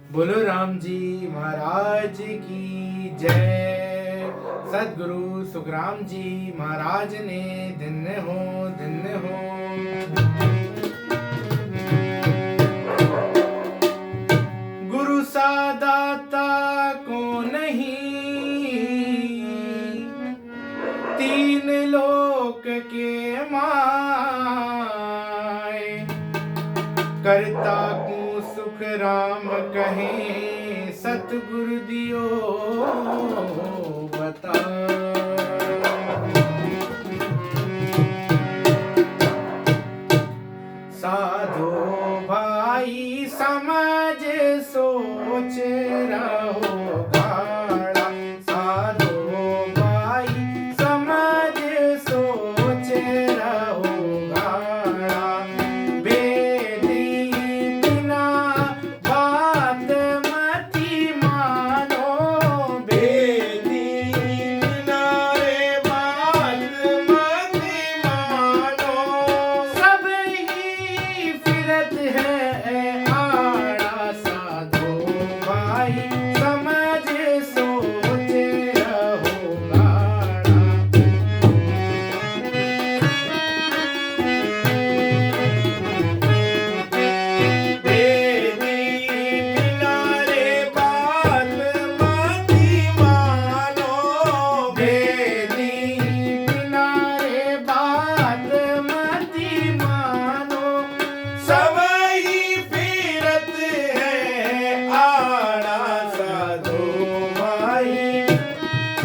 बोलो राम जी महाराज की जय। सदगुरु सुखराम जी महाराज ने धन्य हो। गुरु सा दाता को नहीं, तीन लोक के माए। करता को सुख राम कहे, सतगुरु दियो बता। साधो भाई समझ सोच रहो गाड़ा। साधो भाई समझ सोच रहो गाड़ा। बेदी बिना बात मती मानो। बेदी बिना रे बात मती मानो। सब ही फिरत है आड़ा। साधो भाई समझ सोच रहो गाड़ा। बेदी बिना रे बात मती मानो। बेदी बिना रे बात मती मानो। सब ही फिरत है आड़ा। साधो भाई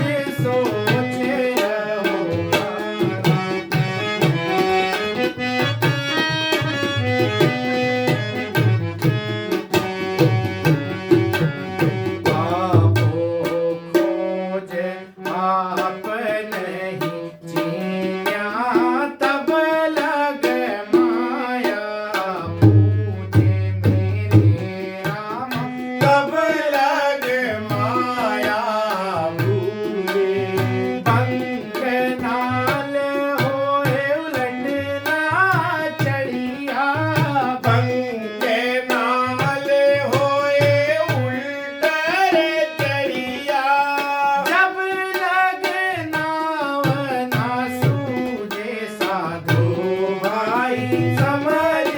ये सोच रहो गाड़ा। आपो खोज आप नहीं चीन्या। तब लग माया पूजे मेरे राम। तब लग माया पूजे। पंख नाल होए उलटना चढ़िया। पंख नाल होए उल्टर चढ़िया। जब लग नाव ना सूझे। साधो भाई समझ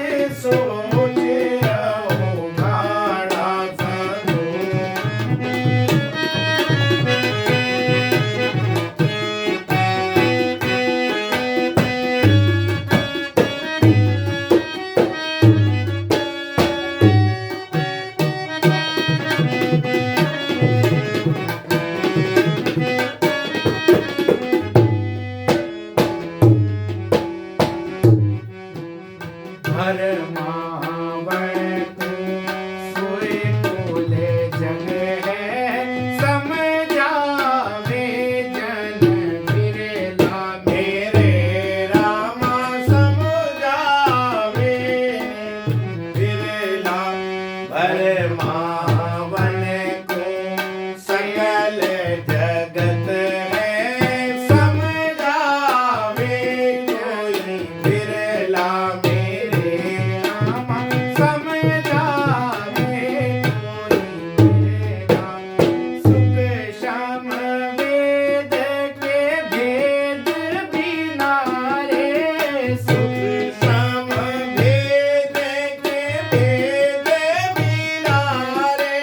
सोच रहो गाड़ा। साधो भरमावण को सोए कोले जग है। समझावे जन बिरला मेरे रामा। समझावे बिरला। भरमावण को सकल जगत है। समझावे कोई बिरला मेरे रामा। समझावे कोई बिरला। सुख शम वेद के भेद बिना रे। सुख शम वेद के भेद बिना रे।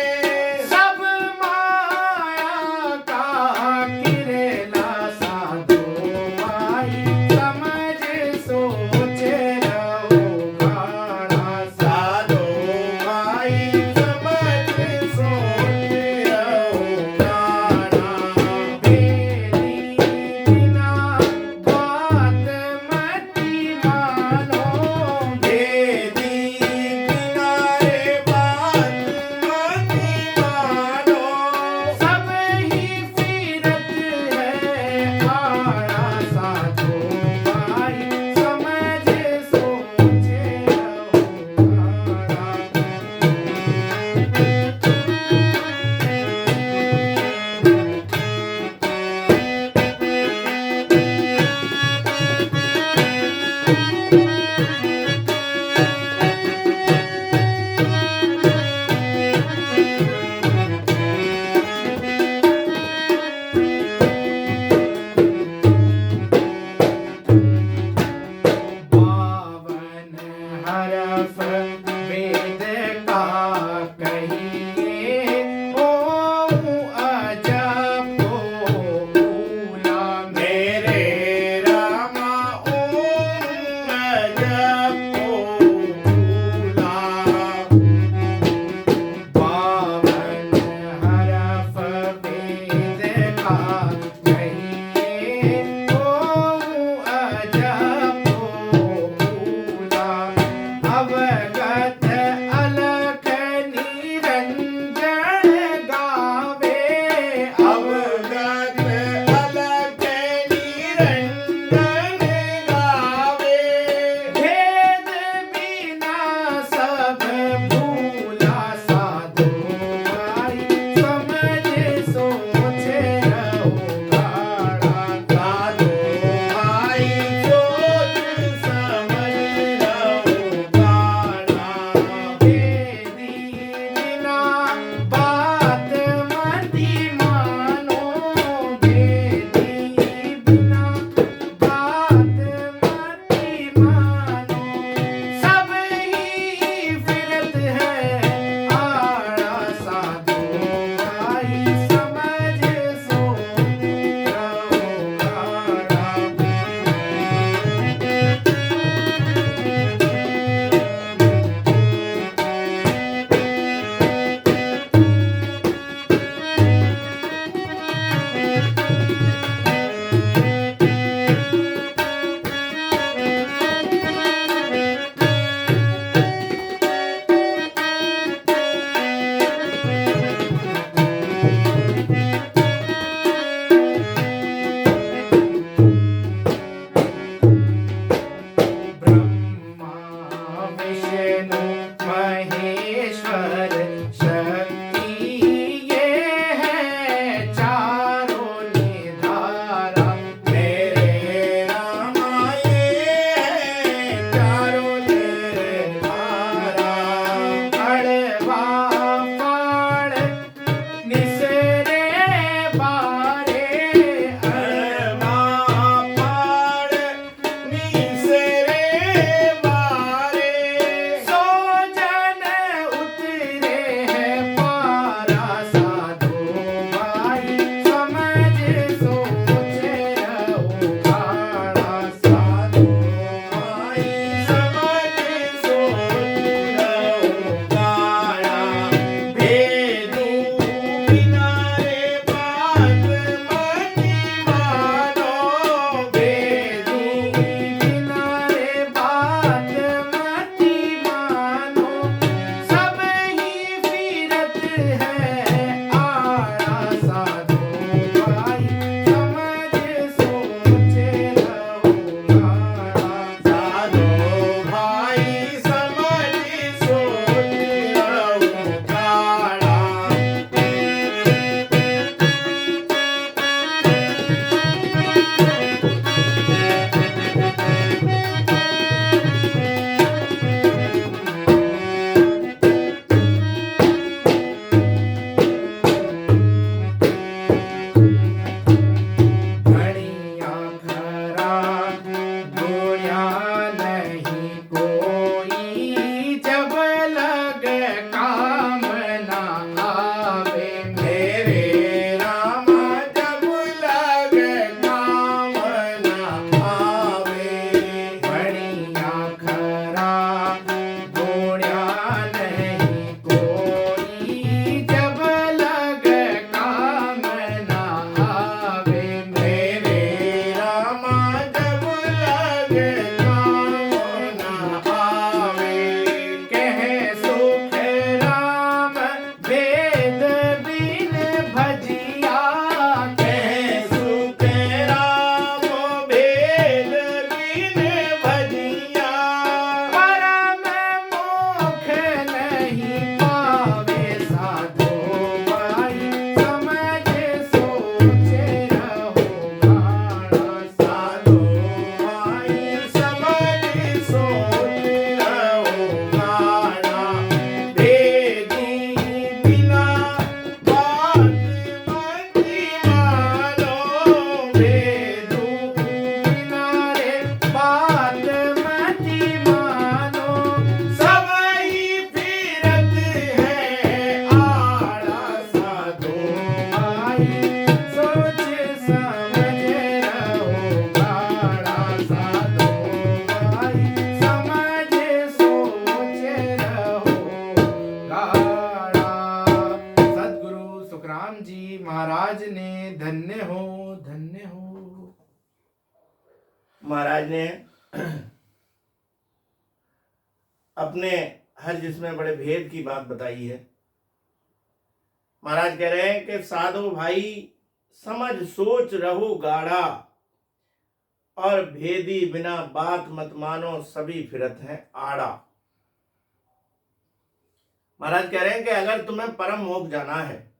बिना बात मति मानो, भेदू बिना रे बात मति मानो, सबई फिरत है आड़ा साधो भाई, सोच समझ रहो गाड़ा साधो भाई, समझ सोच रहो गाड़ा। सद्गुरु सुखराम जी महाराज ने धन्य हो धन्य हो। महाराज ने अपने हर जिसमें बड़े भेद की बात बताई है। महाराज कह रहे हैं कि साधो भाई समझ सोच रहो गाढ़ा, और भेदी बिना बात मत मानो, सभी फिरत हैं आड़ा। महाराज कह रहे हैं कि अगर तुम्हें परम मोक्ष जाना है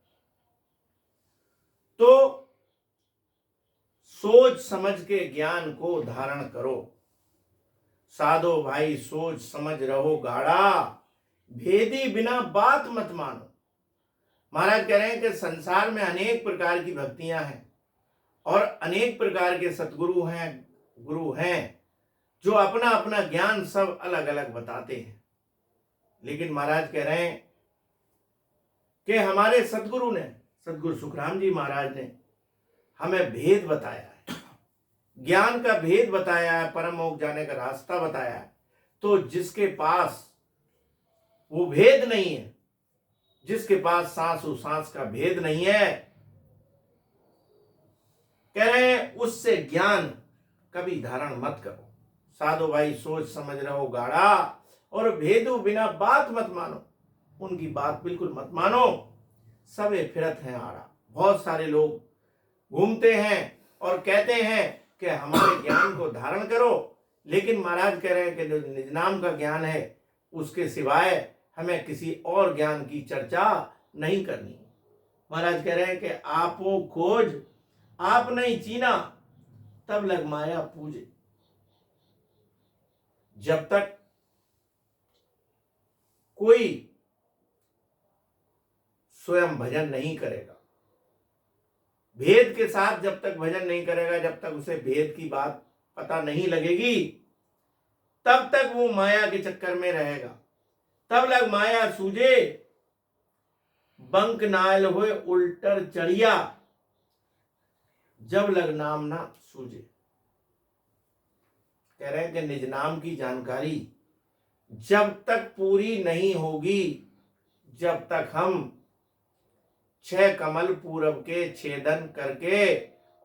तो सोच समझ के ज्ञान को धारण करो। साधो भाई सोच समझ रहो गाढ़ा, भेदी बिना बात मत मानो। महाराज कह रहे हैं कि संसार में अनेक प्रकार की भक्तियां हैं और अनेक प्रकार के सतगुरु हैं, गुरु हैं, जो अपना अपना ज्ञान सब अलग अलग बताते हैं। लेकिन महाराज कह रहे हैं कि हमारे सतगुरु ने, सतगुरु सुखराम जी महाराज ने हमें भेद बताया है, ज्ञान का भेद बताया है, परम मोक्ष जाने का रास्ता बताया है। तो जिसके पास वो भेद नहीं है, जिसके पास सांस और सांस का भेद नहीं है, कह रहे हैं उससे ज्ञान कभी धारण मत करो। साधो भाई सोच समझ रहो गाढ़ा, और भेदू बिना बात मत मानो, उनकी बात बिल्कुल मत मानो, सबे फिरत हैं आड़ा। बहुत सारे लोग घूमते हैं और कहते हैं कि हमारे ज्ञान को धारण करो, लेकिन महाराज कह रहे हैं कि जो निज नाम का ज्ञान है उसके सिवाय हमें किसी और ज्ञान की चर्चा नहीं करनी। महाराज कह रहे हैं कि आपो खोज आप नहीं चीना, तब लग माया पूजे। जब तक कोई स्वयं भजन नहीं करेगा, भेद के साथ जब तक भजन नहीं करेगा, जब तक उसे भेद की बात पता नहीं लगेगी, तब तक वो माया के चक्कर में रहेगा। तब लग माया सूझे, बंक नाल होए उल्टर चढ़िया, जब लग नाम ना सूझे। कह रहे हैं कि निज नाम की जानकारी जब तक पूरी नहीं होगी, जब तक हम 6 कमल पूरब के छेदन करके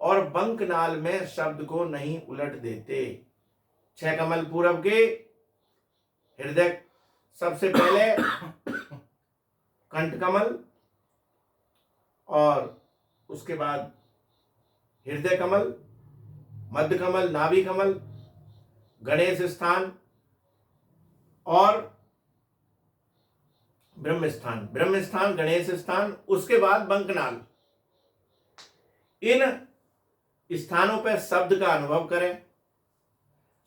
और बंक नाल में शब्द को नहीं उलट देते। 6 कमल पूरब के हृदय, सबसे पहले कंठ कमल, और उसके बाद हृदय कमल, मध्य कमल, नाभि कमल, गणेश स्थान और ब्रह्म स्थान। ब्रह्म स्थान, गणेश स्थान, उसके बाद बंकनाल। इन स्थानों पर शब्द का अनुभव करें।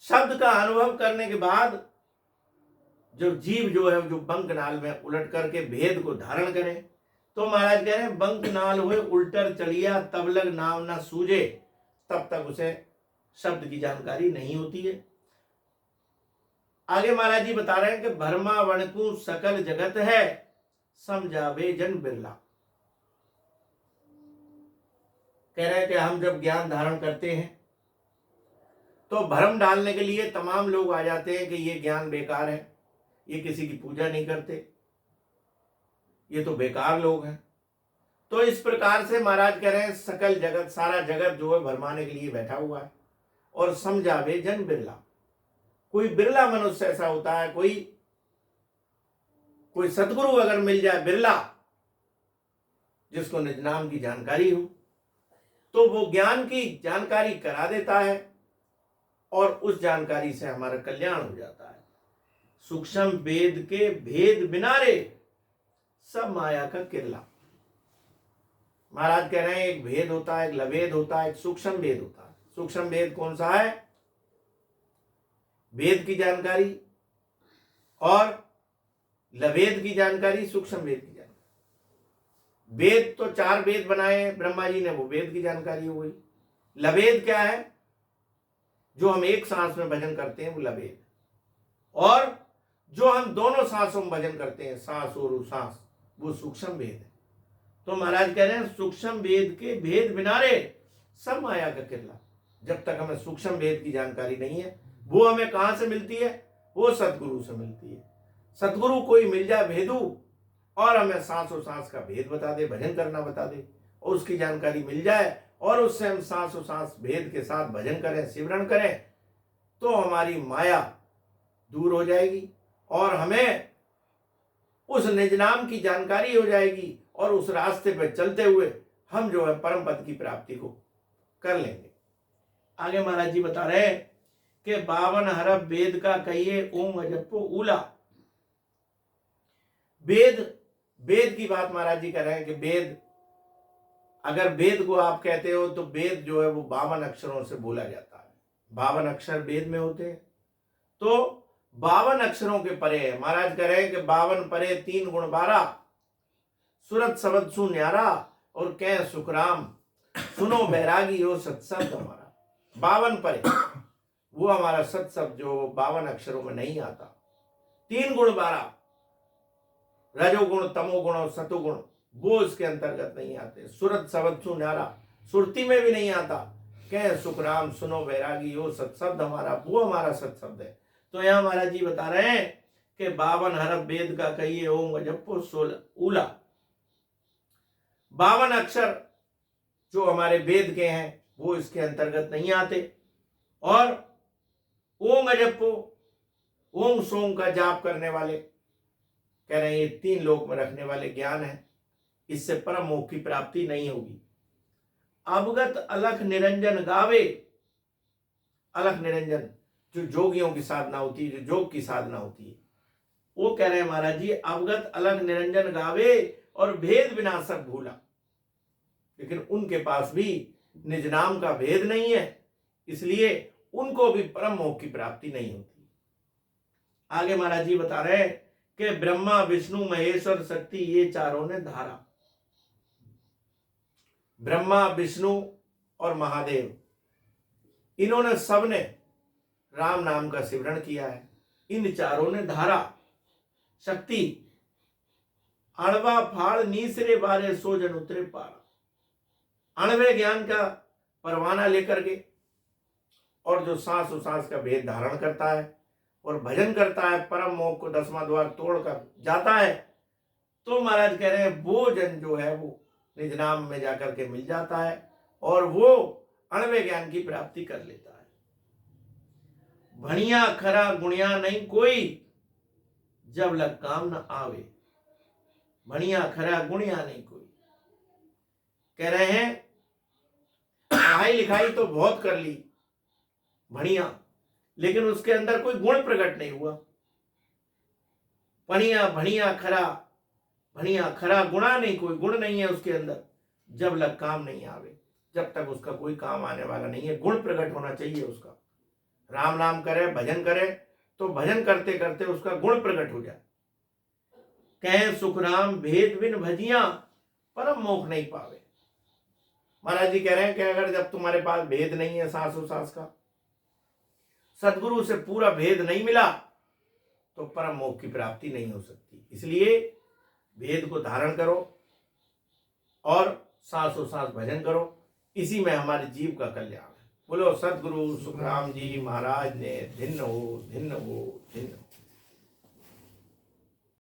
शब्द का अनुभव करने के बाद जो जीव जो है जो बंकनाल में उलट करके भेद को धारण करे, तो महाराज कह रहे हैं बंकनाल हुए उल्टर चलिया, तब लग नाम ना सूझे। तब तक उसे शब्द की जानकारी नहीं होती है। आगे महाराज जी बता रहे हैं कि भरमा वणकु सकल जगत है, समझावे जन बिरला। कह रहे हैं कि हम जब ज्ञान धारण करते हैं तो भ्रम डालने के लिए तमाम लोग आ जाते हैं कि ये ज्ञान बेकार है, ये किसी की पूजा नहीं करते, ये तो बेकार लोग हैं। तो इस प्रकार से महाराज कह रहे हैं सकल जगत, सारा जगत जो है भरमाने के लिए बैठा हुआ है, और समझावे जन बिरला। कोई बिरला मनुष्य ऐसा होता है, कोई सतगुरु अगर मिल जाए बिरला, जिसको निज नाम की जानकारी हो, तो वो ज्ञान की जानकारी करा देता है और उस जानकारी से हमारा कल्याण हो जाता है। सूक्ष्म वेद के भेद बिना रे, सब माया का किरला। महाराज कह रहे हैं एक भेद होता है, एक लवेद होता है, एक सूक्ष्म वेद होता है। सूक्ष्म वेद कौन सा है? वेद की जानकारी, और लवेद की जानकारी, सूक्ष्म वेद की जानकारी। वेद तो 4 वेद बनाए ब्रह्मा जी ने, वो वेद की जानकारी हो गई। लवेद क्या है? जो हम एक सांस में भजन करते हैं वो लवेद, और जो हम दोनों सांसों में भजन करते हैं, सांस और सांस, वो सूक्ष्म वेद है। तो महाराज कह रहे हैं सूक्ष्म वेद के भेद बिना रे सब माया का किरला। जब तक हमें सूक्ष्म वेद की जानकारी नहीं है, वो हमें कहां से मिलती है? वो सतगुरु से मिलती है। सतगुरु कोई मिल जाए भेदू और हमें सांसों सांस का भेद बता दे, भजन करना बता दे, और उसकी जानकारी मिल जाए और उससे हम सांसों सांस भेद के साथ भजन करें, सिमरन करें, तो हमारी माया दूर हो जाएगी और हमें उस निज नाम की जानकारी हो जाएगी, और उस रास्ते पर चलते हुए हम जो है परम पद की प्राप्ति को कर लेंगे। आगे महाराज जी बता रहे हैं कि 52 हरफ वेद का कहिए ओम अजप्पो ऊला। वेद की बात महाराज जी कह रहे हैं कि वेद, अगर वेद को आप कहते हो तो वेद जो है वो 52 अक्षरों से बोला जाता है। 52 अक्षर वेद में होते हैं, तो 52 अक्षरों के परे है। महाराज कह रहे हैं कि 52 परे 3 गुण 12, सुरत शब्द सु न्यारा, और कह सुखराम सुनो बैरागी हो सत्संग हमारा। 52 परे वो हमारा सत्संग जो 52 अक्षरों में नहीं आता। 3 गुण 12, रजोगुण तमोगुण और सतोगुण, वो इसके अंतर्गत नहीं आते। सुरत शब्द सु न्यारा, सुरती में भी नहीं आता। कह सुखराम सुनो बैरागी हो सत्शब्द हमारा, वो हमारा सत्शब्द है। तो यहां महाराज जी बता रहे हैं कि 52 हरफ वेद का कहिए ओम अजप्पो ऊला। 52 अक्षर जो हमारे वेद के हैं वो इसके अंतर्गत नहीं आते। और ओम अजप्पो, ओम सोम का जाप करने वाले, कह रहे हैं ये 3 लोक में रखने वाले ज्ञान है, इससे परम मोक्ष की प्राप्ति नहीं होगी। अवगत अलख निरंजन गावे, अलख निरंजन जो जोगियों की साधना होती है, जो जोग की साधना होती है, वो कह रहे हैं महाराज जी अवगत अलख निरंजन गावे और भेद विनाशक भूला। लेकिन उनके पास भी निज नाम का भेद नहीं है, इसलिए उनको भी परम मोक्ष की प्राप्ति नहीं होती। आगे महाराज जी बता रहे हैं कि ब्रह्मा विष्णु महेश्वर शक्ति ये चारों ने धारा। ब्रह्मा विष्णु और महादेव, इन्होंने सबने राम नाम का सिमरण किया है। इन चारों ने धारा शक्ति, अणवा फाड़ नीसरे बारे सोजन उतरे पारा। अणवे ज्ञान का परवाना लेकर के, और जो सांस सांस का भेद धारण करता है और भजन करता है, परम मोक्ष को 10वां द्वार तोड़कर जाता है, तो महाराज कह रहे हैं वो जन जो है वो निज नाम में जाकर के मिल जाता है और वो अणवे ज्ञान की प्राप्ति कर लेता है। भणिया खरा गुणिया नहीं कोई, जब लग काम न आवे। भणिया खरा गुणिया नहीं कोई, कह रहे हैं पढ़ाई लिखाई तो बहुत कर ली बढ़िया, लेकिन उसके अंदर कोई गुण प्रकट नहीं हुआ। बढ़िया बढ़िया खरा, बढ़िया खरा गुणा नहीं, कोई गुण नहीं है उसके अंदर। जब लग काम नहीं आवे, जब तक उसका कोई काम आने वाला नहीं है। गुण प्रकट होना चाहिए उसका। राम नाम करे, भजन करे, तो भजन करते करते उसका गुण प्रकट हो जाए। कहे सुख राम भेद बिन भजिया, परम मोक्ष नहीं पावे। महाराज जी कह रहे हैं कि अगर जब तुम्हारे पास भेद नहीं है सांसों सांस का, सदगुरु से पूरा भेद नहीं मिला, तो परम मोक्ष की प्राप्ति नहीं हो सकती। इसलिए भेद को धारण करो और सांसों सांस भजन करो, इसी में हमारे जीव का कल्याण है। बोलो सदगुरु सुखराम जी महाराज ने धिन्न हो, धिन्न हो, धिन्न हो।